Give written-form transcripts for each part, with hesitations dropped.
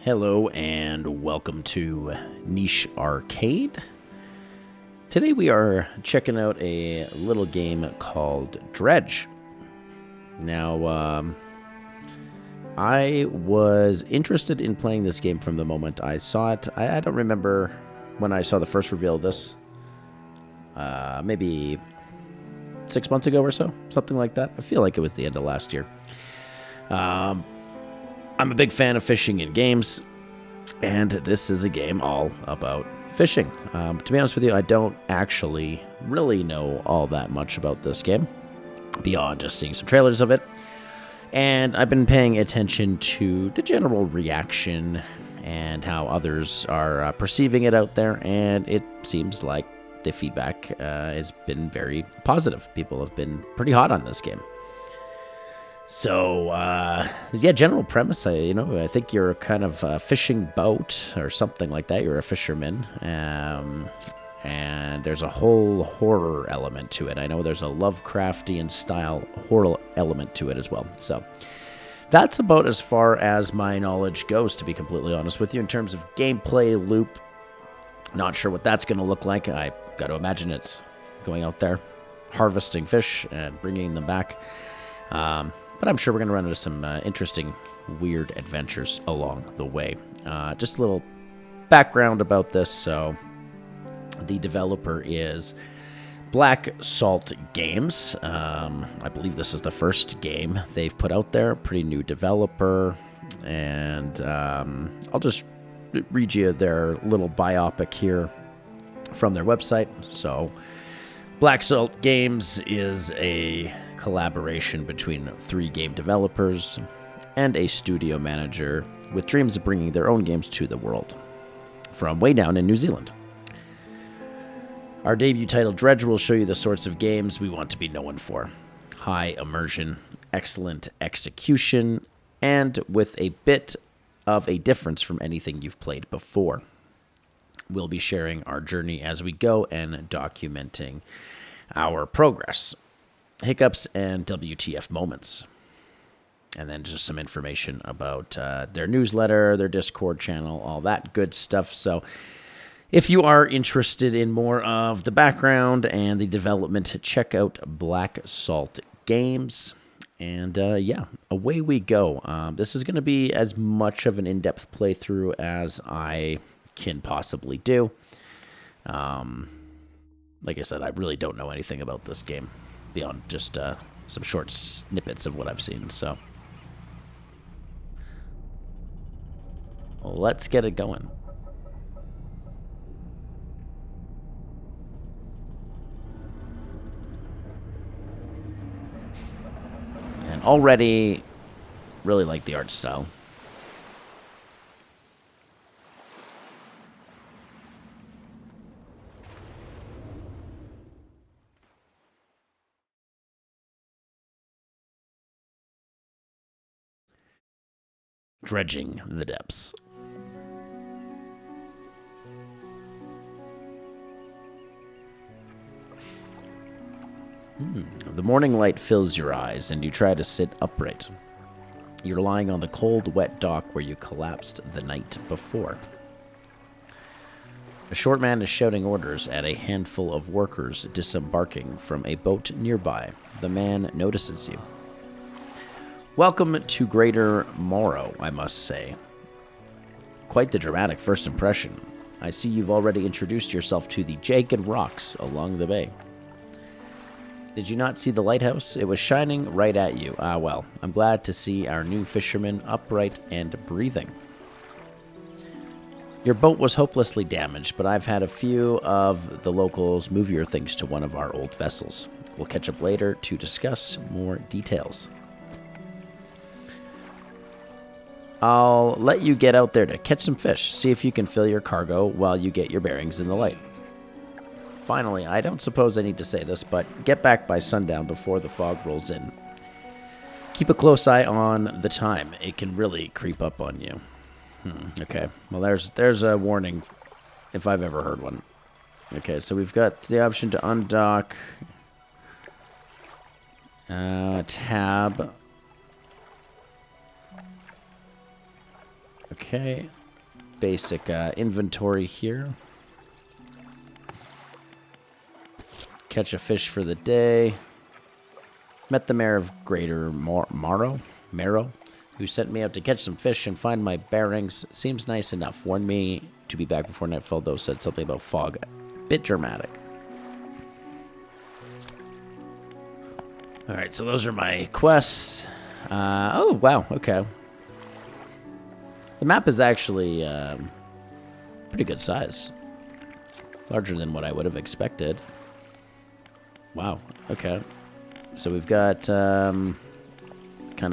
Hello and welcome to Niche Arcade. Today we are checking out a little game called Dredge. Now, I was interested in playing this game from the moment I saw it. I don't remember when I saw the first reveal of this. Maybe 6 months ago or so, something like that. I feel like it was the end of last year. I'm a big fan of fishing in games, and this is a game all about fishing. To be honest with you, I don't actually really know all that much about this game, beyond just seeing some trailers of it. And I've been paying attention to the general reaction and how others are perceiving it out there, and it seems like the feedback has been very positive. People have been pretty hot on this game. So, yeah, general premise, I think you're kind of a fishing boat or something like that. You're a fisherman, and there's a whole horror element to it. I know there's a Lovecraftian style horror element to it as well. So, that's about as far as my knowledge goes, to be completely honest with you. In terms of gameplay loop, not sure what that's going to look like. I got to imagine it's going out there, harvesting fish and bringing them back. But I'm sure we're going to run into some interesting, weird adventures along the way. Just a little background about this. So, the developer is Black Salt Games. I believe this is the first game they've put out there. Pretty new developer. And I'll just read you their little biopic here from their website. So, Black Salt Games is a collaboration between 3 game developers and a studio manager with dreams of bringing their own games to the world from way down in New Zealand. Our debut title, Dredge, will show you the sorts of games we want to be known for. High immersion, excellent execution, and with a bit of a difference from anything you've played before. We'll be sharing our journey as we go and documenting our progress, hiccups, and WTF moments. And then just some information about their newsletter, their Discord channel, all that good stuff. So if you are interested in more of the background and the development, check out Black Salt Games. And yeah, away we go. This is going to be as much of an in-depth playthrough as I can possibly do. Like I said, I really don't know anything about this game beyond just some short snippets of what I've seen. So let's get it going. And already really like the art style. Dredging the depths. The morning light fills your eyes, and you try to sit upright. You're lying on the cold, wet dock where you collapsed the night before. A short man is shouting orders at a handful of workers disembarking from a boat nearby. The man notices you. Welcome to Greater Morrow, I must say. Quite the dramatic first impression. I see you've already introduced yourself to the jagged rocks along the bay. Did you not see the lighthouse? It was shining right at you. Ah, well, I'm glad to see our new fisherman upright and breathing. Your boat was hopelessly damaged, but I've had a few of the locals move your things to one of our old vessels. We'll catch up later to discuss more details. I'll let you get out there to catch some fish. See if you can fill your cargo while you get your bearings in the light. Finally, I don't suppose I need to say this, but get back by sundown before the fog rolls in. Keep a close eye on the time. It can really creep up on you. Okay, well, there's a warning if I've ever heard one. Okay, so we've got the option to undock. Tab. Okay. Basic inventory here. Catch a fish for the day. Met the mayor of Greater Marrow, who sent me out to catch some fish and find my bearings. Seems nice enough. Warned me to be back before nightfall, though said something about fog. Bit dramatic. Alright, so those are my quests. Oh, wow, okay. The map is actually pretty good size. Larger than what I would have expected. Wow, okay. So we've got kind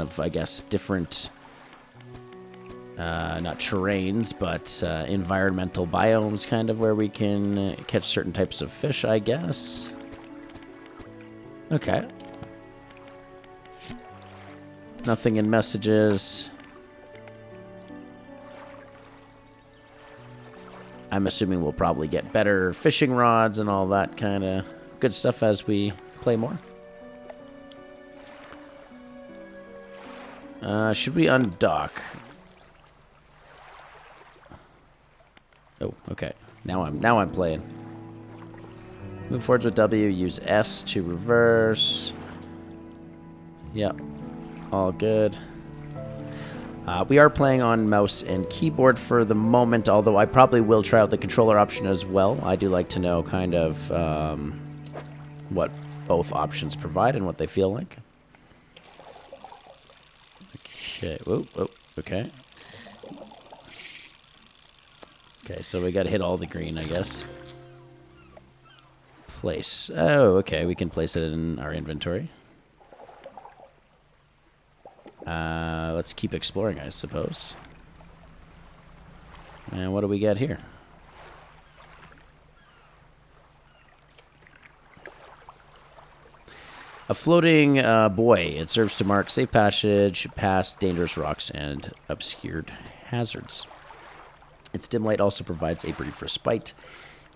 of, I guess, different, not terrains, but environmental biomes kind of where we can catch certain types of fish, I guess. Okay. Nothing in messages. I'm assuming we'll probably get better fishing rods and all that kind of good stuff as we play more. Should we undock? Oh, okay. Now I'm playing. Move forwards with W. Use S to reverse. Yep. All good. We are playing on mouse and keyboard for the moment, although I probably will try out the controller option as well. I do like to know kind of what both options provide and what they feel like. Okay. Whoa, whoa, okay. Okay, so we gotta hit all the green, I guess. Place. Oh, okay. We can place it in our inventory. Let's keep exploring, I suppose. And what do we get here? A floating buoy. It serves to mark safe passage past dangerous rocks and obscured hazards. Its dim light also provides a brief respite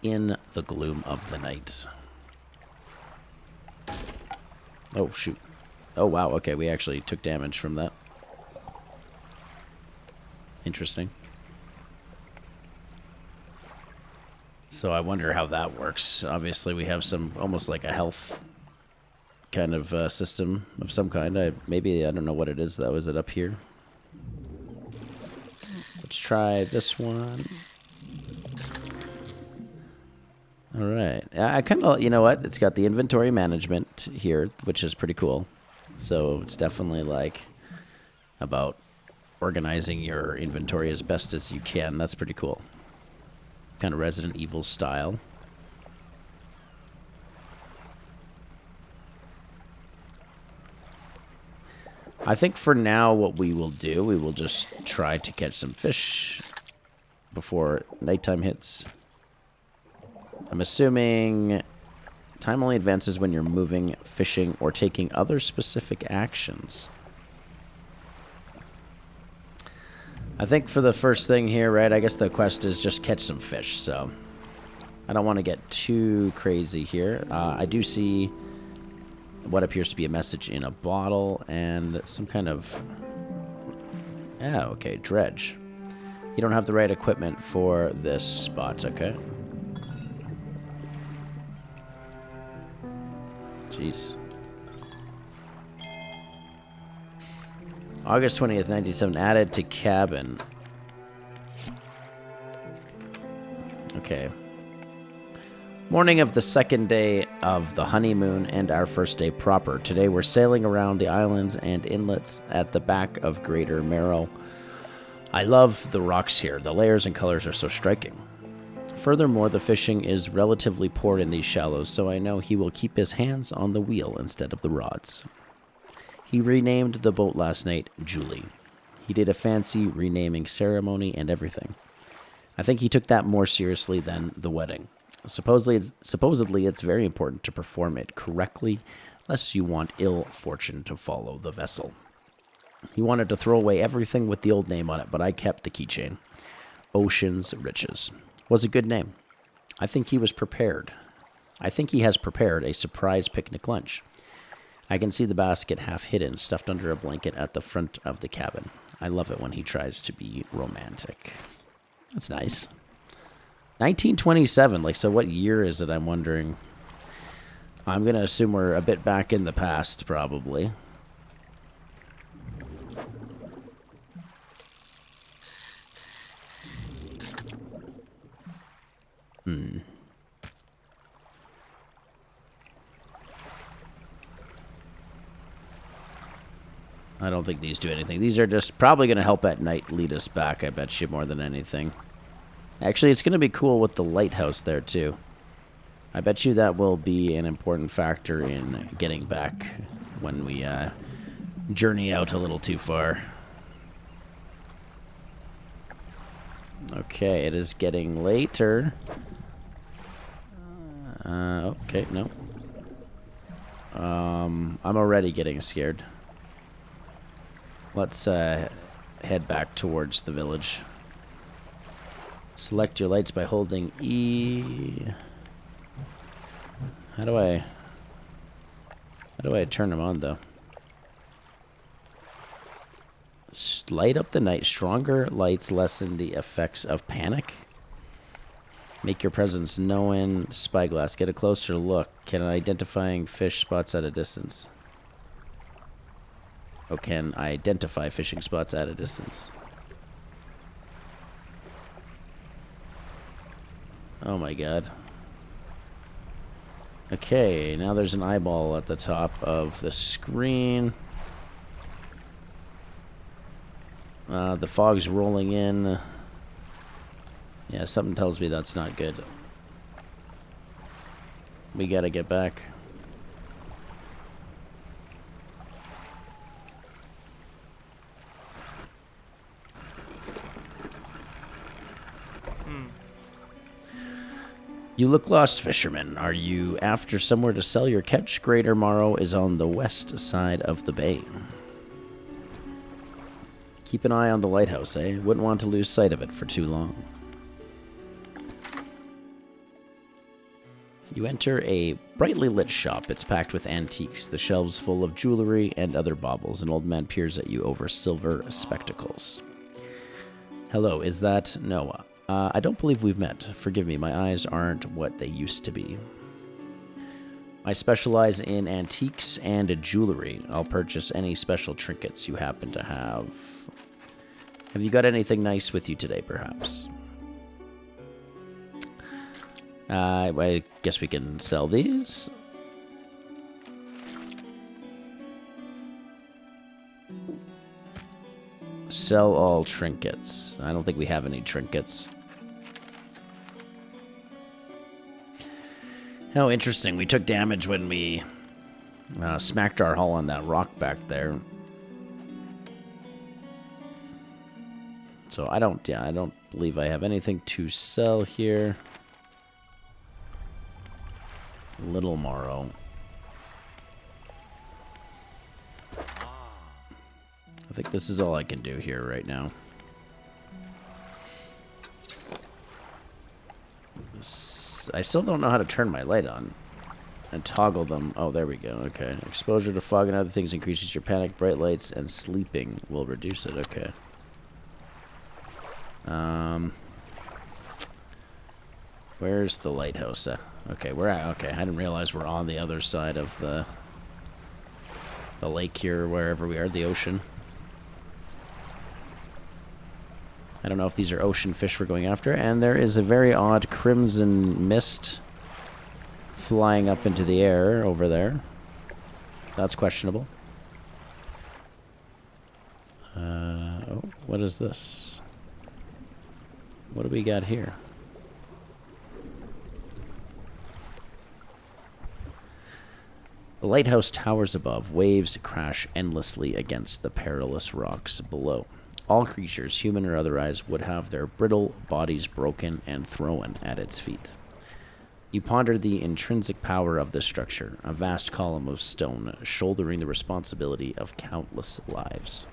in the gloom of the night. Oh, shoot. Oh, wow. Okay, we actually took damage from that. Interesting. So I wonder how that works. Obviously, we have some, almost like a health kind of system of some kind. Maybe, I don't know what it is, though. Is it up here? Let's try this one. All right. I kind of, you know what? It's got the inventory management here, which is pretty cool. So it's definitely like about organizing your inventory as best as you can. That's pretty cool. Kind of Resident Evil style. I think for now what we will do, we will just try to catch some fish before nighttime hits. I'm assuming time only advances when you're moving, fishing, or taking other specific actions. I think for the first thing here, right, I guess the quest is just catch some fish, so I don't want to get too crazy here. I do see what appears to be a message in a bottle and some kind of... Yeah, okay, dredge. You don't have the right equipment for this spot, okay? Jeez. August 20th, 1997, added to cabin. Okay. Morning of the second day of the honeymoon and our first day proper. Today we're sailing around the islands and inlets at the back of Greater Marrow. I love the rocks here. The layers and colors are so striking. Furthermore, the fishing is relatively poor in these shallows, so I know he will keep his hands on the wheel instead of the rods. He renamed the boat last night Julie. He did a fancy renaming ceremony and everything. I think he took that more seriously than the wedding. Supposedly, it's very important to perform it correctly, lest you want ill fortune to follow the vessel. He wanted to throw away everything with the old name on it, but I kept the keychain. Ocean's Riches. Was a good name. I think he was prepared. I think he has prepared a surprise picnic lunch. I can see the basket half hidden, stuffed under a blanket at the front of the cabin. I love it when he tries to be romantic. That's nice. 1927. Like, so what year is it, I'm wondering? I'm going to assume we're a bit back in the past, probably. I don't think these do anything. These are just probably going to help at night lead us back, I bet you, more than anything. Actually, it's going to be cool with the lighthouse there, too. I bet you that will be an important factor in getting back when we journey out a little too far. Okay, it is getting later. Okay, no. I'm already getting scared. Let's head back towards the village. Select your lights by holding E. How do I turn them on, though? Light up the night. Stronger lights lessen the effects of panic. Make your presence known. Spyglass. Get a closer look. Can identifying fish spots at a distance? Oh, can identify fishing spots at a distance? Oh my god. Okay, now there's an eyeball at the top of the screen. The fog's rolling in. Yeah, something tells me that's not good. We gotta get back. You look lost, fisherman. Are you after somewhere to sell your catch? Greater Morrow is on the west side of the bay. Keep an eye on the lighthouse, eh? Wouldn't want to lose sight of it for too long. You enter a brightly lit shop. It's packed with antiques, the shelves full of jewelry and other baubles. An old man peers at you over silver spectacles. Hello, is that Noah? I don't believe we've met. Forgive me, my eyes aren't what they used to be. I specialize in antiques and jewelry. I'll purchase any special trinkets you happen to have. Have you got anything nice with you today, perhaps? I guess we can sell these. Sell all trinkets. I don't think we have any trinkets. How interesting. We took damage when we smacked our hull on that rock back there. So I don't believe I have anything to sell here. Little Morrow. I think this is all I can do here right now. I still don't know how to turn my light on and toggle them. Oh, there we go. Okay. Exposure to fog and other things increases your panic. Bright lights and sleeping will reduce it. Okay. Where's the lighthouse? Okay, we're at. Okay, I didn't realize we're on the other side of the lake here, wherever we are, the ocean. I don't know if these are ocean fish we're going after. And there is a very odd crimson mist flying up into the air over there. That's questionable. Oh, what is this? What do we got here? The lighthouse towers above. Waves crash endlessly against the perilous rocks below. All creatures, human or otherwise, would have their brittle bodies broken and thrown at its feet. You ponder the intrinsic power of this structure, a vast column of stone shouldering the responsibility of countless lives.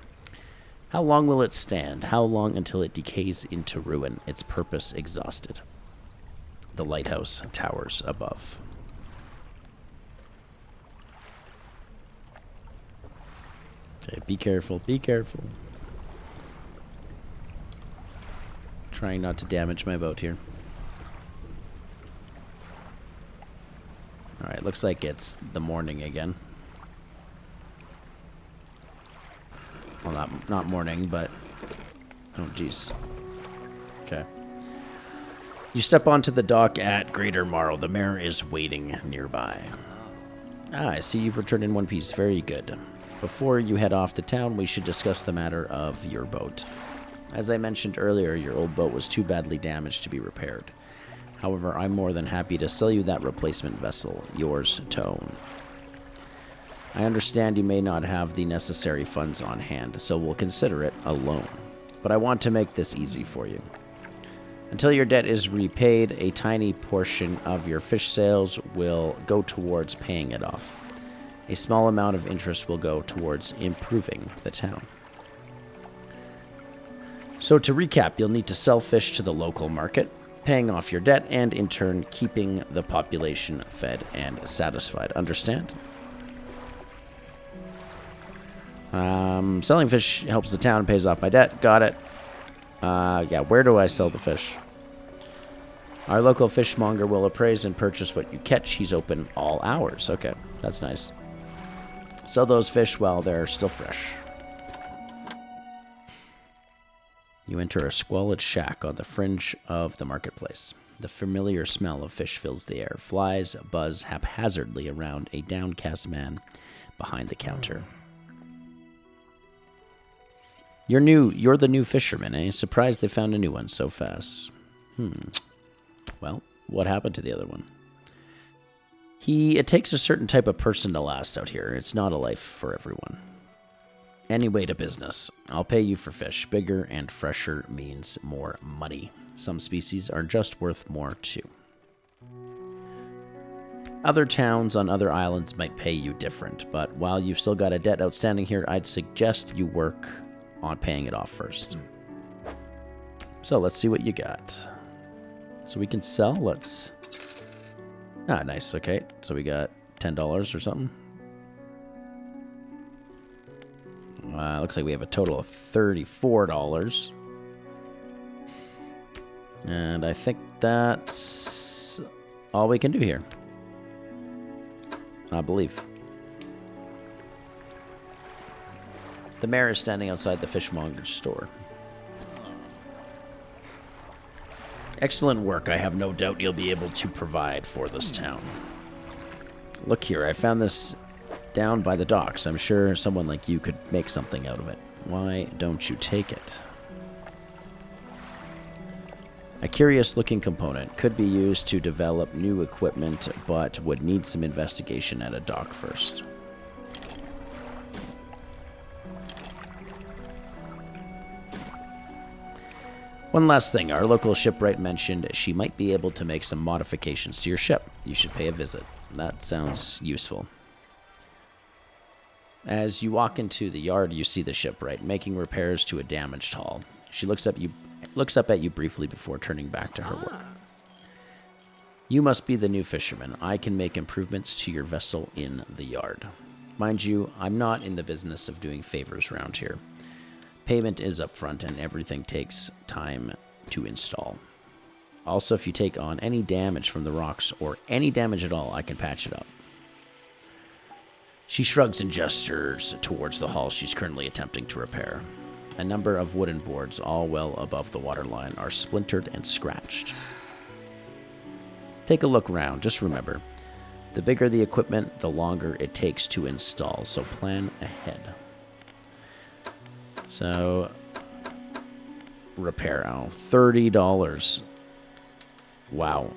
How long will it stand? How long until it decays into ruin, its purpose exhausted? The lighthouse towers above. Okay, be careful. Be careful. Trying not to damage my boat here. Alright, looks like it's the morning again. Well, not morning, but... Oh, jeez. Okay. You step onto the dock at Greater Marl. The mayor is waiting nearby. Ah, I see you've returned in one piece. Very good. Before you head off to town, we should discuss the matter of your boat. As I mentioned earlier, your old boat was too badly damaged to be repaired. However, I'm more than happy to sell you that replacement vessel, yours to own. I understand you may not have the necessary funds on hand, so we'll consider it a loan. But I want to make this easy for you. Until your debt is repaid, a tiny portion of your fish sales will go towards paying it off. A small amount of interest will go towards improving the town. So to recap, you'll need to sell fish to the local market, paying off your debt, and in turn keeping the population fed and satisfied. Understand? Selling fish helps the town, pays off my debt. Got it. Yeah, where do I sell the fish? Our local fishmonger will appraise and purchase what you catch. He's open all hours. Okay, that's nice. Sell those fish while they're still fresh. You enter a squalid shack on the fringe of the marketplace. The familiar smell of fish fills the air. Flies buzz haphazardly around a downcast man behind the counter. You're the new fisherman, eh? Surprised they found a new one so fast. Well, what happened to the other one? It takes a certain type of person to last out here. It's not a life for everyone. Anyway, to business. I'll pay you for fish. Bigger and fresher means more money. Some species are just worth more too. Other towns on other islands might pay you different, but while you've still got a debt outstanding here, I'd suggest you work on paying it off first. So let's see what you got. So we can sell. Let's... Ah, nice. Okay. So we got $10 or something. Looks like we have a total of $34. And I think that's all we can do here. I believe. The mayor is standing outside the fishmonger's store. Excellent work. I have no doubt you'll be able to provide for this town. Look here, I found this down by the docks. I'm sure someone like you could make something out of it. Why don't you take it? A curious-looking component could be used to develop new equipment, but would need some investigation at a dock first. One last thing, our local shipwright mentioned she might be able to make some modifications to your ship. You should pay a visit. That sounds useful. As you walk into the yard, you see the shipwright making repairs to a damaged hull. She looks up at you briefly before turning back to her work. You must be the new fisherman. I can make improvements to your vessel in the yard. Mind you, I'm not in the business of doing favors around here. Payment is upfront, and everything takes time to install. Also, if you take on any damage from the rocks, or any damage at all, I can patch it up. She shrugs and gestures towards the hull she's currently attempting to repair. A number of wooden boards, all well above the waterline, are splintered and scratched. Take a look round. Just remember, the bigger the equipment, the longer it takes to install, so plan ahead. So, repair. Oh, $30. Wow.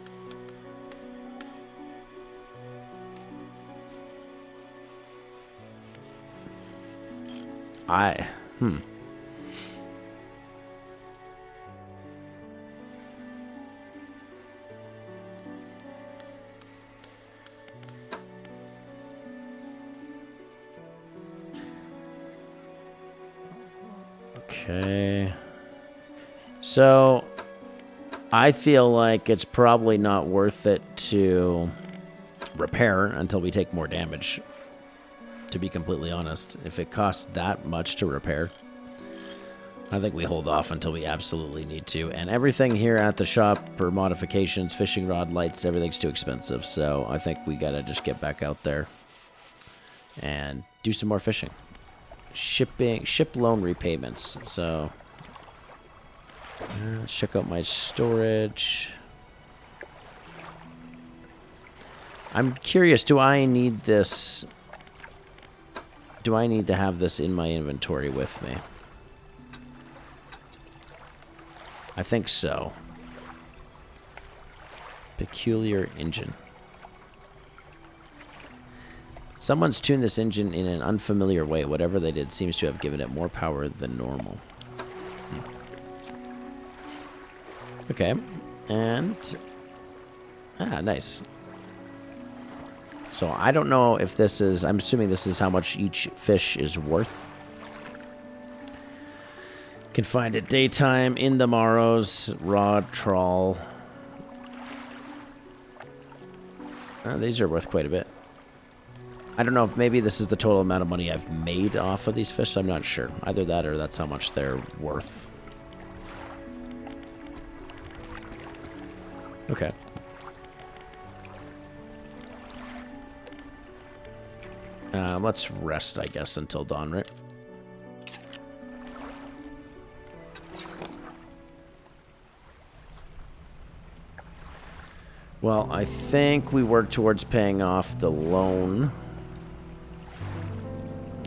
Okay. So, I feel like it's probably not worth it to repair until we take more damage. to be completely honest. If it costs that much to repair, I think we hold off until we absolutely need to. And everything here at the shop for modifications, fishing rod, lights, everything's too expensive. So I think we gotta just get back out there and do some more fishing. Ship loan repayments. So let's check out my storage. I'm curious, do I need this? Do I need to have this in my inventory with me? I think so. Peculiar engine. Someone's tuned this engine in an unfamiliar way. Whatever they did seems to have given it more power than normal. Okay. And... ah, nice. So I don't know if this is... I'm assuming this is how much each fish is worth. Can find it daytime, in the morrows, rod, trawl. These are worth quite a bit. I don't know if maybe this is the total amount of money I've made off of these fish. I'm not sure. Either that or that's how much they're worth. Okay. Let's rest, I guess, until dawn, right? Well, I think we work towards paying off the loan.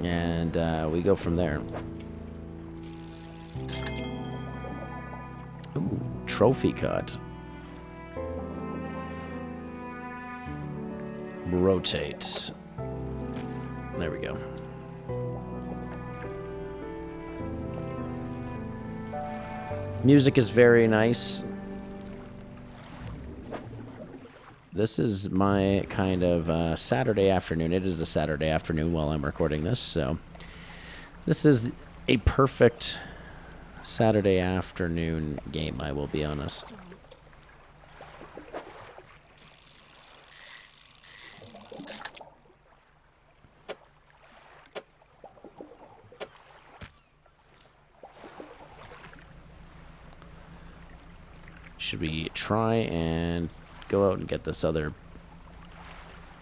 And we go from there. Ooh, trophy cut. Rotate. There we go. Music is very nice. This is my kind of Saturday afternoon. It is a Saturday afternoon while I'm recording this, so this is a perfect Saturday afternoon game, I will be honest. Should we try and go out and get this other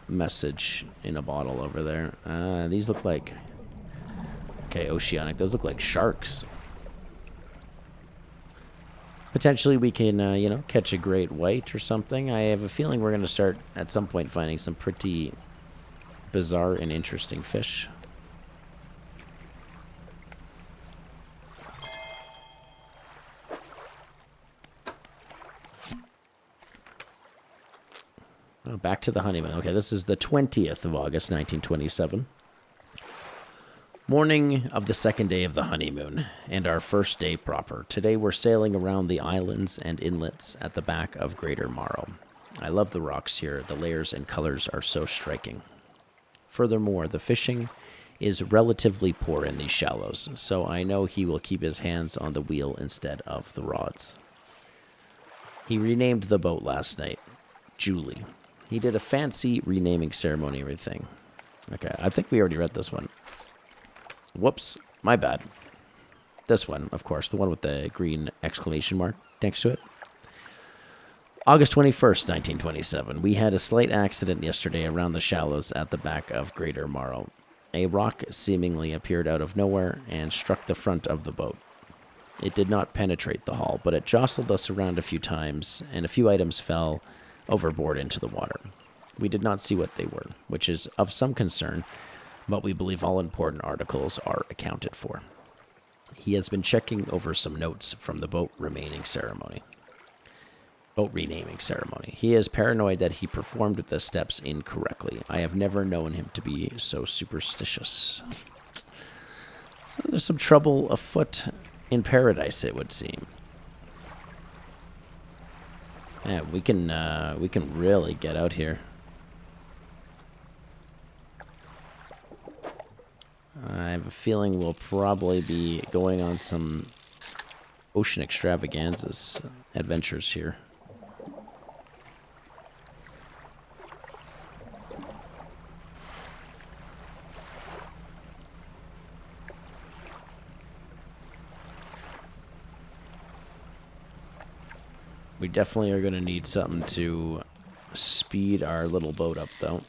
message in a bottle over there? These look like... okay, oceanic. Those look like sharks. Potentially we can, you know, catch a great white or something. I have a feeling we're going to start at some point finding some pretty bizarre and interesting fish. Oh, back to the honeymoon. Okay, this is the 20th of August, 1927. Morning of the second day of the honeymoon, and our first day proper. Today we're sailing around the islands and inlets at the back of Greater Morrow. I love the rocks here. The layers and colors are so striking. Furthermore, the fishing is relatively poor in these shallows, so I know he will keep his hands on the wheel instead of the rods. He renamed the boat last night, Julie. He did a fancy renaming ceremony and everything. Okay, I think we already read this one. Whoops, my bad. This one, of course, the one with the green exclamation mark next to it. August 21st, 1927. We had a slight accident yesterday around the shallows at the back of Greater Morrow. A rock seemingly appeared out of nowhere and struck the front of the boat. It did not penetrate the hull, but it jostled us around a few times, and a few items fell overboard into the water. We did not see what they were, which is of some concern, but we believe all important articles are accounted for. He has been checking over some notes from the boat renaming ceremony. He is paranoid that he performed the steps incorrectly. I have never known him to be so superstitious. So there's some trouble afoot in paradise, it would seem. Yeah, we can really get out here. I have a feeling we'll probably be going on some ocean extravaganzas adventures here. We definitely are going to need something to speed our little boat up, though.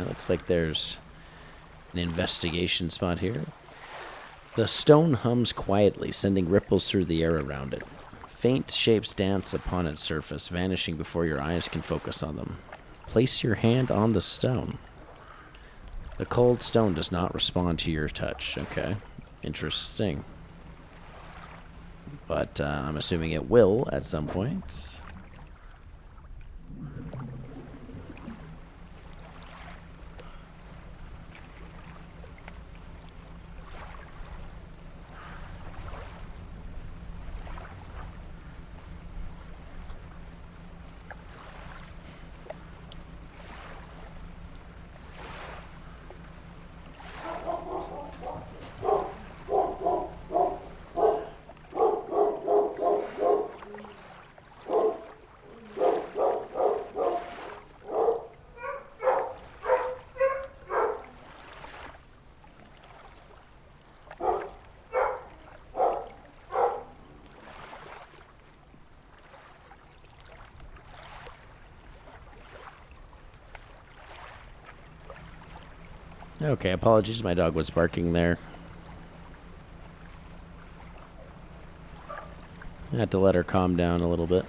Looks like there's an investigation spot here. The stone hums quietly, sending ripples through the air around it. Faint shapes dance upon its surface, vanishing before your eyes can focus on them. Place your hand on the stone. The cold stone does not respond to your touch. Okay, interesting. But I'm assuming it will at some point. Okay, apologies, my dog was barking there. I had to let her calm down a little bit.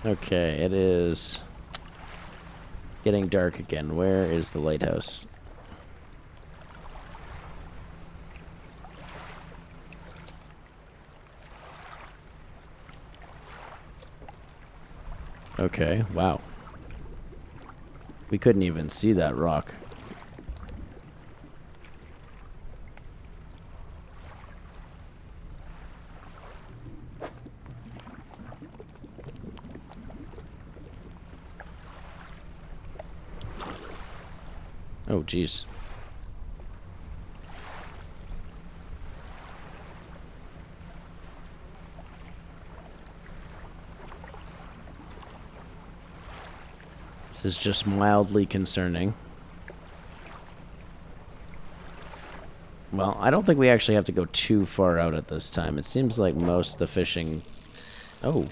Okay, it is getting dark again. Where is the lighthouse? Okay, wow. We couldn't even see that rock. Oh, jeez. This is just mildly concerning. Well, I don't think we actually have to go too far out at this time. It seems like most of the fishing... Oh.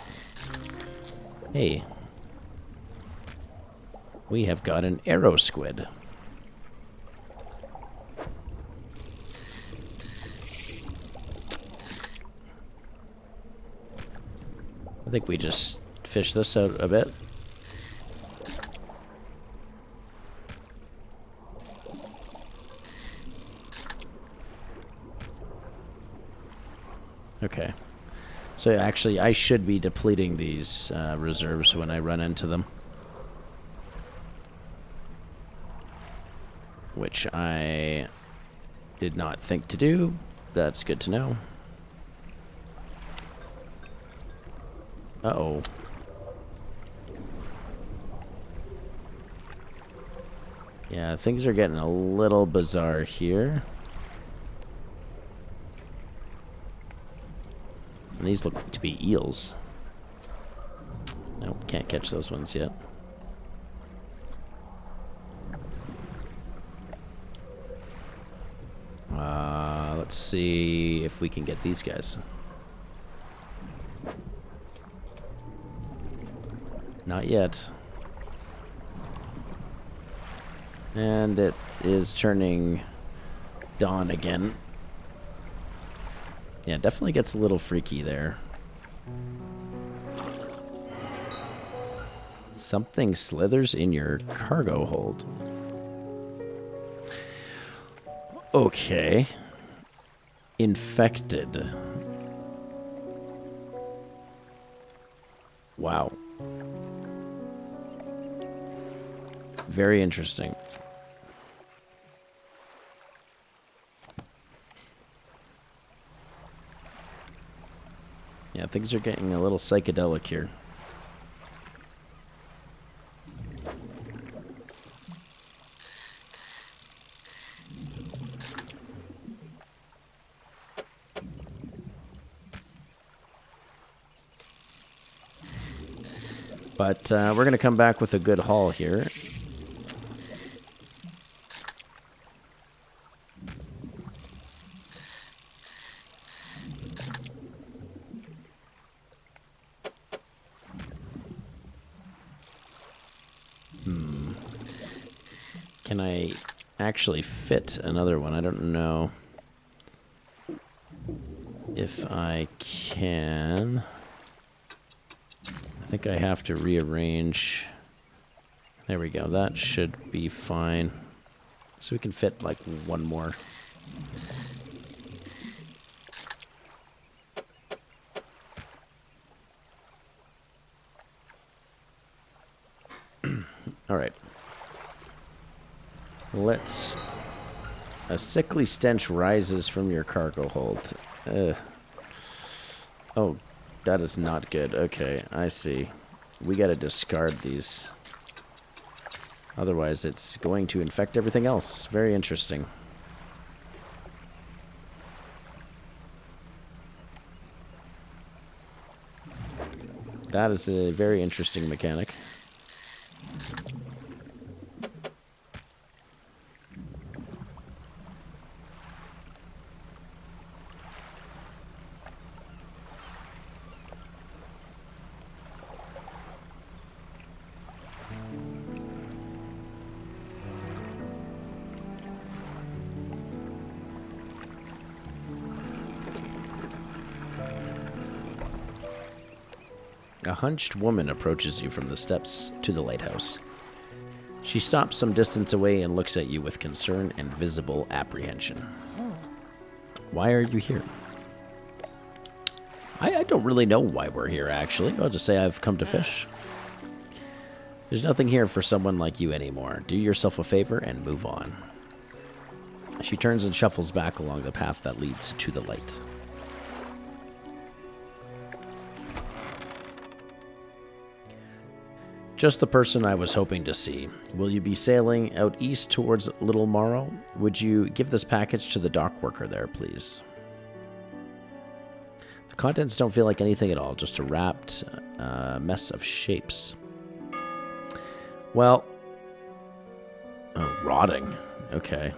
Hey. We have got an arrow squid. I think we just fish this out a bit. Okay. So actually, I should be depleting these reserves when I run into them. Which I did not think to do. That's good to know. Uh-oh. Yeah, things are getting a little bizarre here. And these look to be eels. Nope, can't catch those ones yet. Let's see if we can get these guys. Not yet. And it is turning dawn again. Yeah, it definitely gets a little freaky there. Something slithers in your cargo hold. Okay. Infected. Wow. Very interesting. Yeah, things are getting a little psychedelic here. But we're going to come back with a good haul here. Can I actually fit another one? I don't know if I can. I think I have to rearrange. There we go. That should be fine. So we can fit like one more. All right. Let's... A sickly stench rises from your cargo hold. Oh, that is not good. Okay, I see. We gotta discard these. Otherwise, it's going to infect everything else. Very interesting. That is a very interesting mechanic. A hunched woman approaches you from the steps to the lighthouse. She stops some distance away and looks at you with concern and visible apprehension. Why are you here? I don't really know why we're here, actually. I'll just say I've come to fish. There's nothing here for someone like you anymore. Do yourself a favor and move on. She turns and shuffles back along the path that leads to the light. Just the person I was hoping to see. Will you be sailing out east towards Little Morrow? Would you give this package to the dock worker there, please? The contents don't feel like anything at all, just a wrapped mess of shapes. Well, rotting. Okay.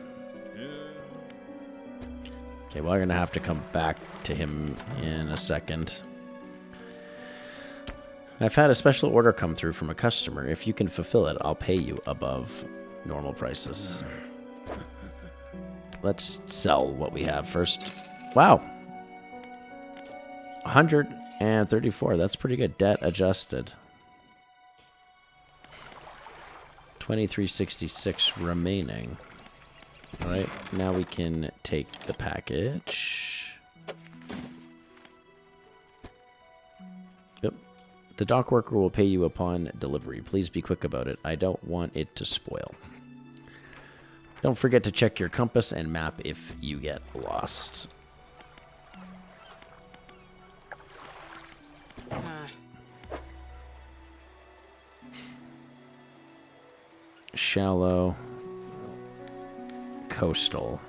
Okay, well, I'm going to have to come back to him in a second. I've had a special order come through from a customer. If you can fulfill it, I'll pay you above normal prices. Let's sell what we have first. Wow. 134. That's pretty good. Debt adjusted. 2366 remaining. All right. Now we can take the package. Yep. The dock worker will pay you upon delivery. Please be quick about it. I don't want it to spoil. Don't forget to check your compass and map if you get lost. Shallow. Coastal.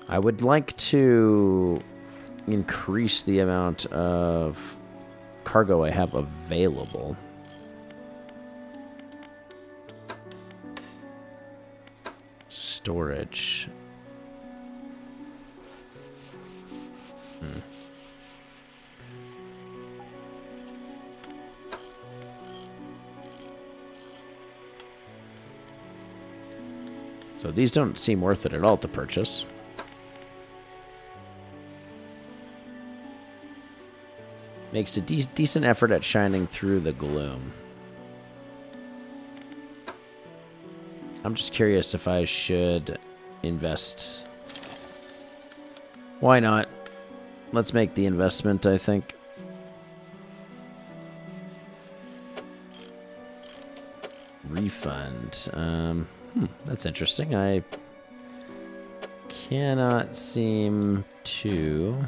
I would like to increase the amount of cargo I have available. Storage. So these don't seem worth it at all to purchase. Makes a decent effort at shining through the gloom. I'm just curious if I should invest. Why not? Let's make the investment, I think. Refund. That's interesting. I cannot seem to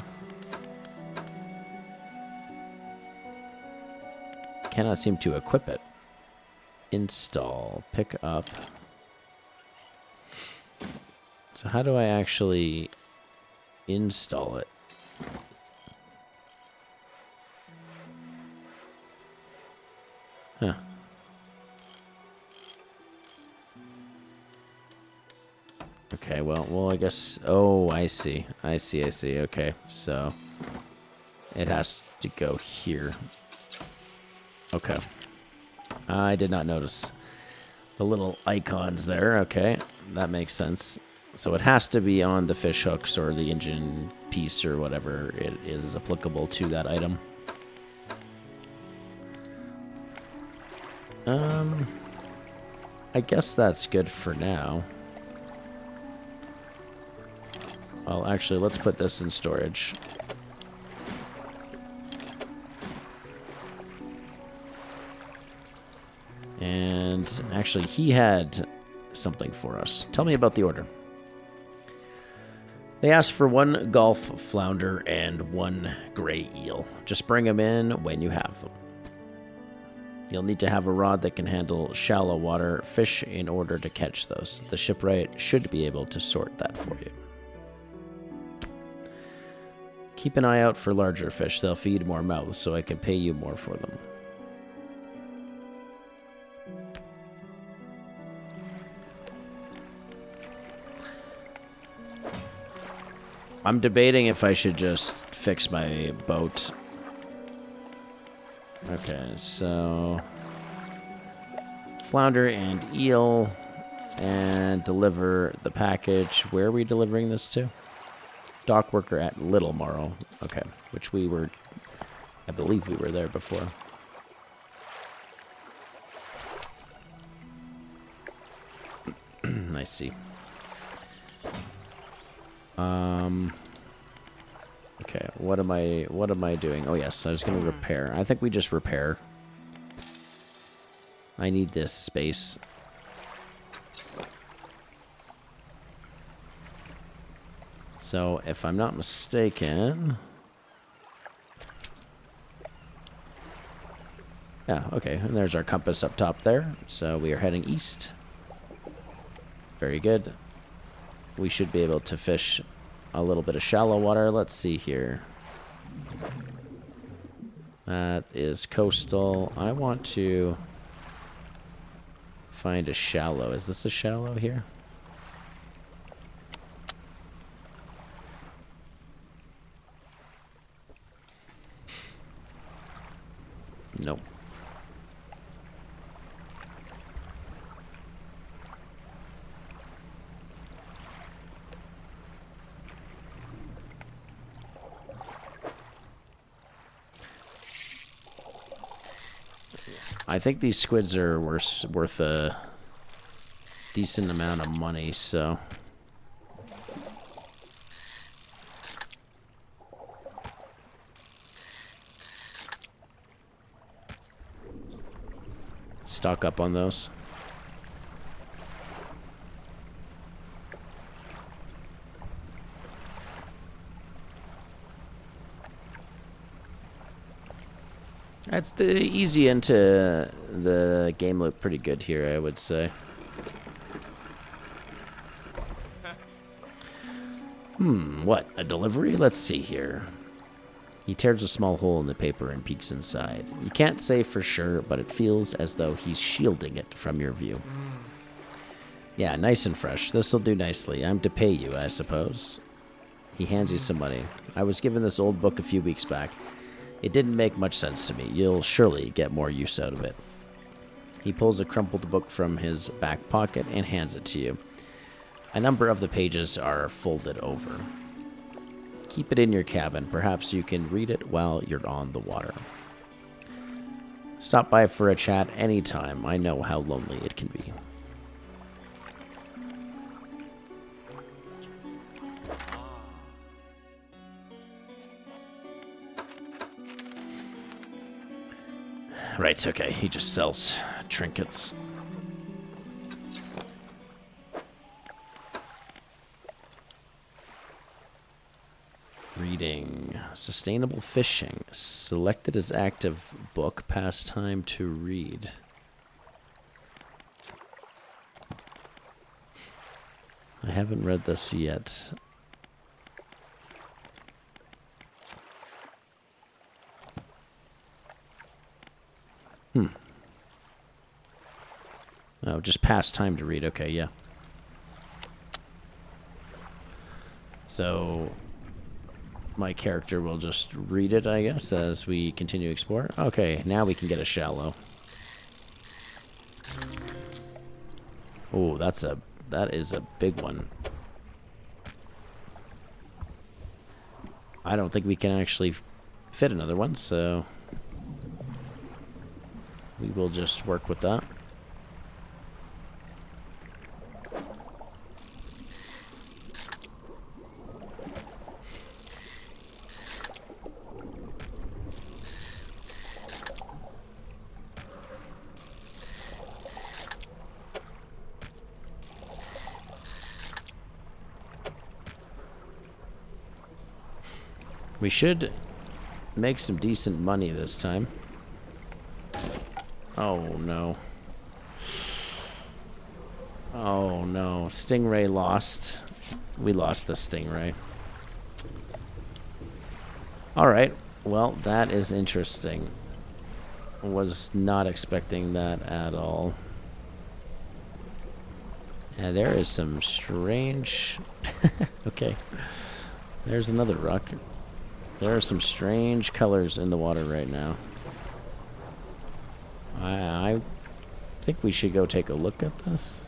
cannot seem to equip it. Install. Pick up. So how do I actually install it? Huh. Okay, well, I guess... Oh, I see. I see. Okay, so... It has to go here. Okay. I did not notice the little icons there. Okay, that makes sense. So it has to be on the fish hooks or the engine piece or whatever it is applicable to that item. I guess that's good for now. Well, actually, let's put this in storage. And actually, he had something for us. Tell me about the order. They asked for 1 Gulf flounder and 1 gray eel. Just bring them in when you have them. You'll need to have a rod that can handle shallow water fish in order to catch those. The shipwright should be able to sort that for you. Keep an eye out for larger fish. They'll feed more mouths, so I can pay you more for them. I'm debating if I should just fix my boat. Okay, so... Flounder and eel, and deliver the package. Where are we delivering this to? Dock worker at Little Morrow. Okay, which we were... I believe we were there before. I see. Okay, what am I doing? Oh yes, I was gonna repair. I think we just repair. I need this space. So, if I'm not mistaken... Yeah, okay, and there's our compass up top there. So we are heading east. Very good. We should be able to fish a little bit of shallow water. Let's see here. That is coastal. I want to find a shallow. Is this a shallow here? Nope. I think these squids are worth a decent amount of money, so... Stock up on those. That's the easy into the game loop pretty good here, I would say. What? A delivery? Let's see here. He tears a small hole in the paper and peeks inside. You can't say for sure, but it feels as though he's shielding it from your view. Yeah, nice and fresh. This'll do nicely. I'm to pay you, I suppose. He hands you some money. I was given this old book a few weeks back. It didn't make much sense to me. You'll surely get more use out of it. He pulls a crumpled book from his back pocket and hands it to you. A number of the pages are folded over. Keep it in your cabin. Perhaps you can read it while you're on the water. Stop by for a chat anytime. I know how lonely it can be. Right, okay. He just sells trinkets. reading. Sustainable fishing. Selected as active book. Pastime to read. I haven't read this yet. Oh, just pastime to read. Okay, yeah. So my character will just read it, I guess, as we continue to explore. Okay, now we can get a shallow. Oh, that is a big one. I don't think we can actually fit another one, so we will just work with that. We should make some decent money this time. Oh, no. Oh, no. Stingray lost. We lost the Stingray. Alright. Well, that is interesting. Was not expecting that at all. And there is some strange... Okay. There's another rock. There are some strange colors in the water right now. I think we should go take a look at this.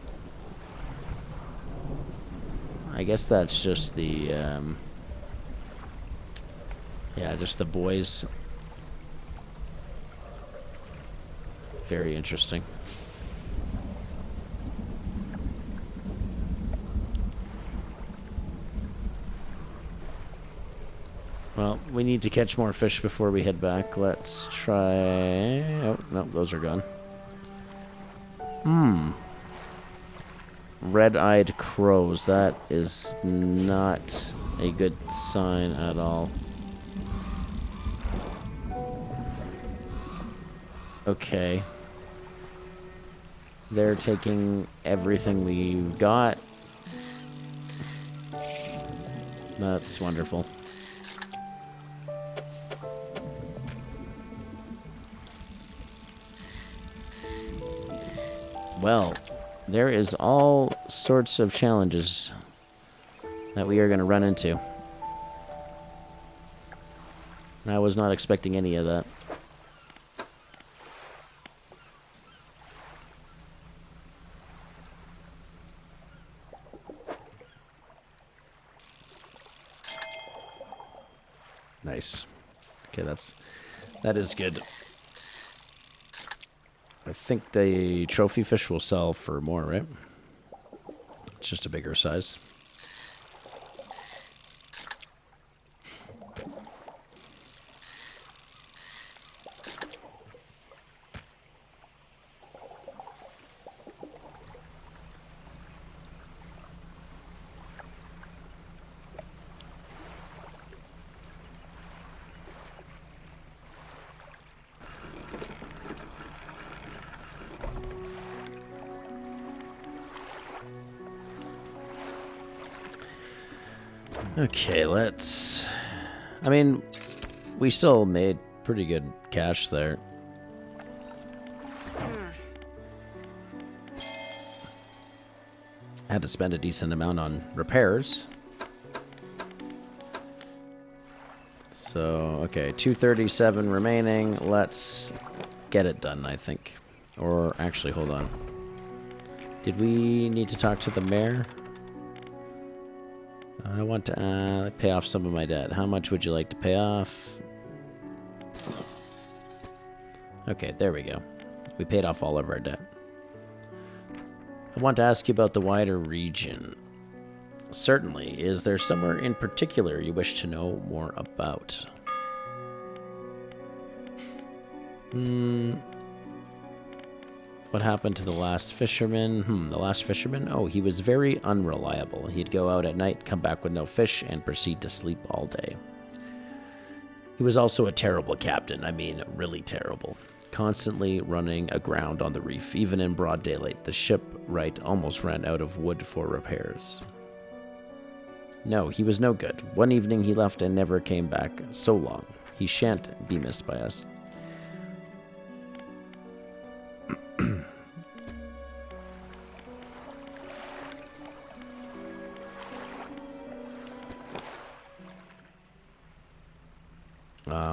I guess that's just the, yeah, just the buoys. Very interesting. Well, we need to catch more fish before we head back. Let's try... Oh, no, those are gone. Red-eyed crows. That is not a good sign at all. Okay. They're taking everything we've got. That's wonderful. Well, there is all sorts of challenges that we are going to run into. I was not expecting any of that. Nice. Okay, that is good. I think the trophy fish will sell for more, right? It's just a bigger size. Okay, let's... I mean, we still made pretty good cash there. Had to spend a decent amount on repairs. So, okay, 237 remaining. Let's get it done, I think. Or, actually, hold on. Did we need to talk to the mayor? I want to pay off some of my debt. How much would you like to pay off? Okay, there we go. We paid off all of our debt. I want to ask you about the wider region. Certainly. Is there somewhere in particular you wish to know more about? What happened to the last fisherman? The last fisherman? Oh, he was very unreliable. He'd go out at night, come back with no fish, and proceed to sleep all day. He was also a terrible captain. I mean, really terrible. Constantly running aground on the reef, even in broad daylight. The shipwright almost ran out of wood for repairs. No, he was no good. One evening he left and never came back. So long. He shan't be missed by us.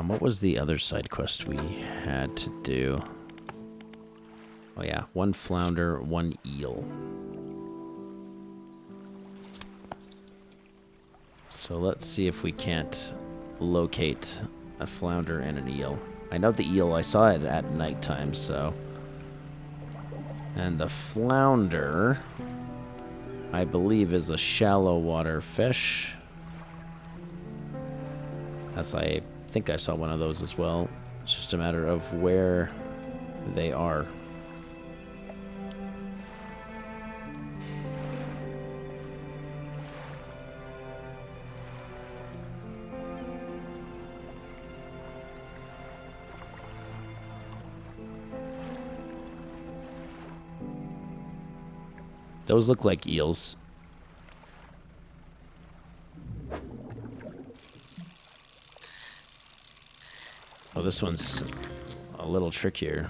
What was the other side quest we had to do? Oh yeah, 1 flounder, 1 eel. So let's see if we can't locate a flounder and an eel. I know the eel, I saw it at nighttime, so... And the flounder, I believe, is a shallow water fish. As I think I saw one of those as well. It's just a matter of where they are. Those look like eels. Oh, this one's a little trickier.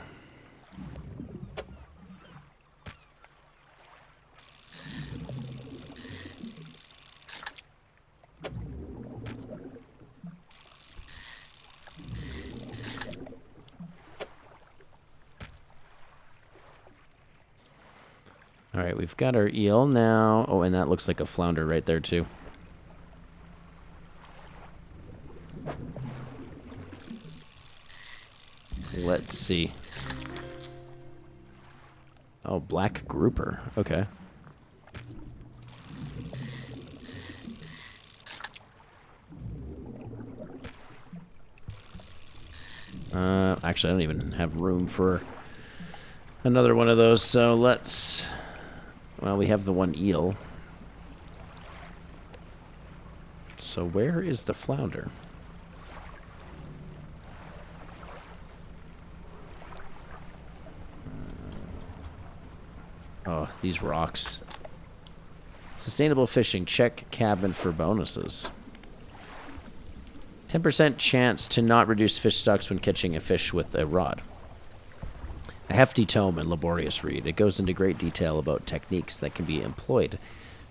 All right, we've got our eel now. Oh, and that looks like a flounder right there, too. Let's see. Oh, black grouper. Okay. Actually, I don't even have room for another one of those, so let's... Well, we have the 1 eel. So where is the flounder? Oh, these rocks. Sustainable fishing. Check cabin for bonuses. 10% chance to not reduce fish stocks when catching a fish with a rod. A hefty tome and laborious read. It goes into great detail about techniques that can be employed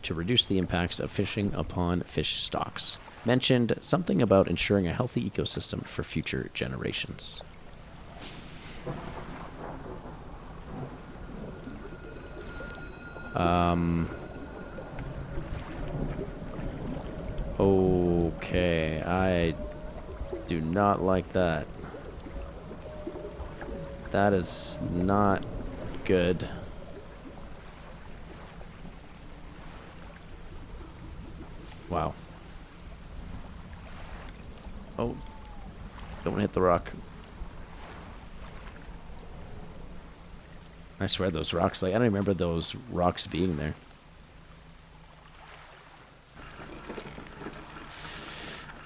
to reduce the impacts of fishing upon fish stocks. Mentioned something about ensuring a healthy ecosystem for future generations. Okay, I do not like that. That is not good. Wow. Oh, don't hit the rock. I swear those rocks, like, I don't remember those rocks being there.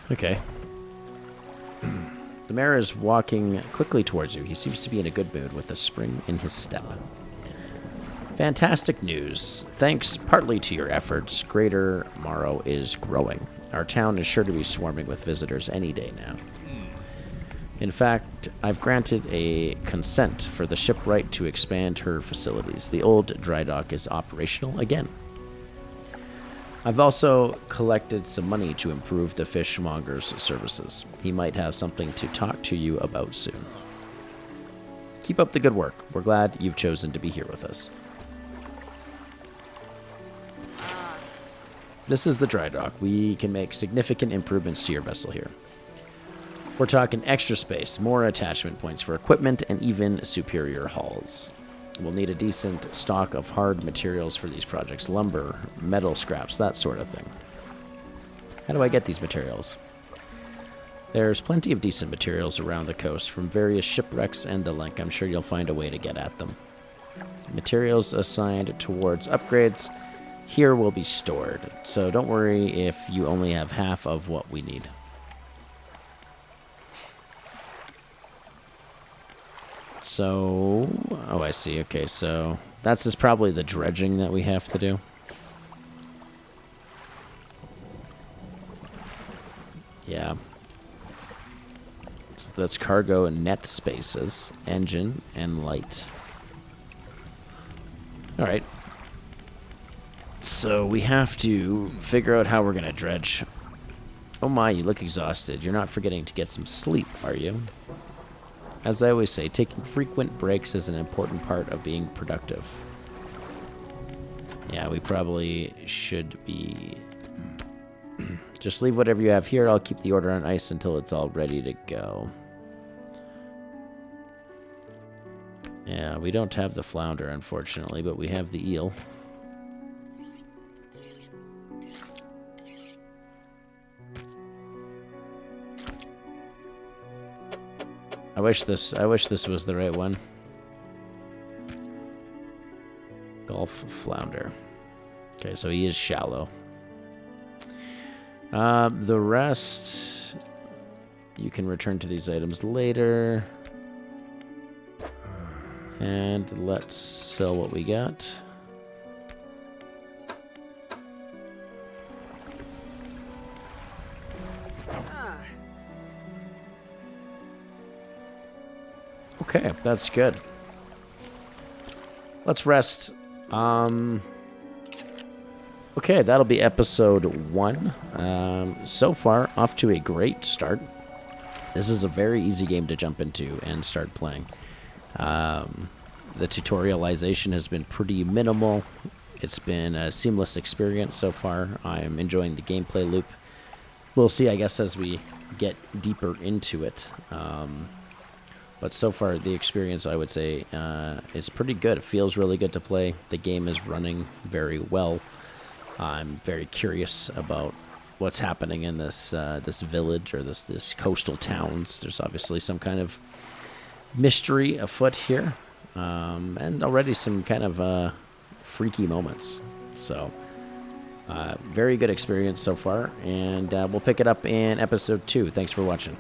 Okay. The mayor is walking quickly towards you. He seems to be in a good mood with a spring in his step. Fantastic news. Thanks partly to your efforts, Greater Morrow is growing. Our town is sure to be swarming with visitors any day now. In fact, I've granted a consent for the shipwright to expand her facilities. The old dry dock is operational again. I've also collected some money to improve the fishmonger's services. He might have something to talk to you about soon. Keep up the good work. We're glad you've chosen to be here with us. This is the dry dock. We can make significant improvements to your vessel here. We're talking extra space, more attachment points for equipment, and even superior hulls. We'll need a decent stock of hard materials for these projects. Lumber, metal scraps, that sort of thing. How do I get these materials? There's plenty of decent materials around the coast from various shipwrecks and the like. I'm sure you'll find a way to get at them. Materials assigned towards upgrades here will be stored, so don't worry if you only have half of what we need. So, oh, I see. Okay, so that's just probably the dredging that we have to do. Yeah. So that's cargo and net spaces, engine, and light. All right. So we have to figure out how we're going to dredge. Oh my, you look exhausted. You're not forgetting to get some sleep, are you? As I always say, taking frequent breaks is an important part of being productive. Yeah, we probably should be... Just leave whatever you have here. I'll keep the order on ice until it's all ready to go. Yeah, we don't have the flounder, unfortunately, but we have the eel. I wish this was the right one. Gulf flounder. Okay, so he is shallow. The rest, you can return to these items later. And let's sell what we got. Okay, that's good. Let's rest. Okay, that'll be episode 1. So far, off to a great start. This is a very easy game to jump into and start playing. The tutorialization has been pretty minimal. It's been a seamless experience so far. I'm enjoying the gameplay loop. We'll see, I guess, as we get deeper into it. But so far, the experience, I would say, is pretty good. It feels really good to play. The game is running very well. I'm very curious about what's happening in this this village or this coastal towns. There's obviously some kind of mystery afoot here, and already some kind of freaky moments. So, very good experience so far, and we'll pick it up in episode 2. Thanks for watching.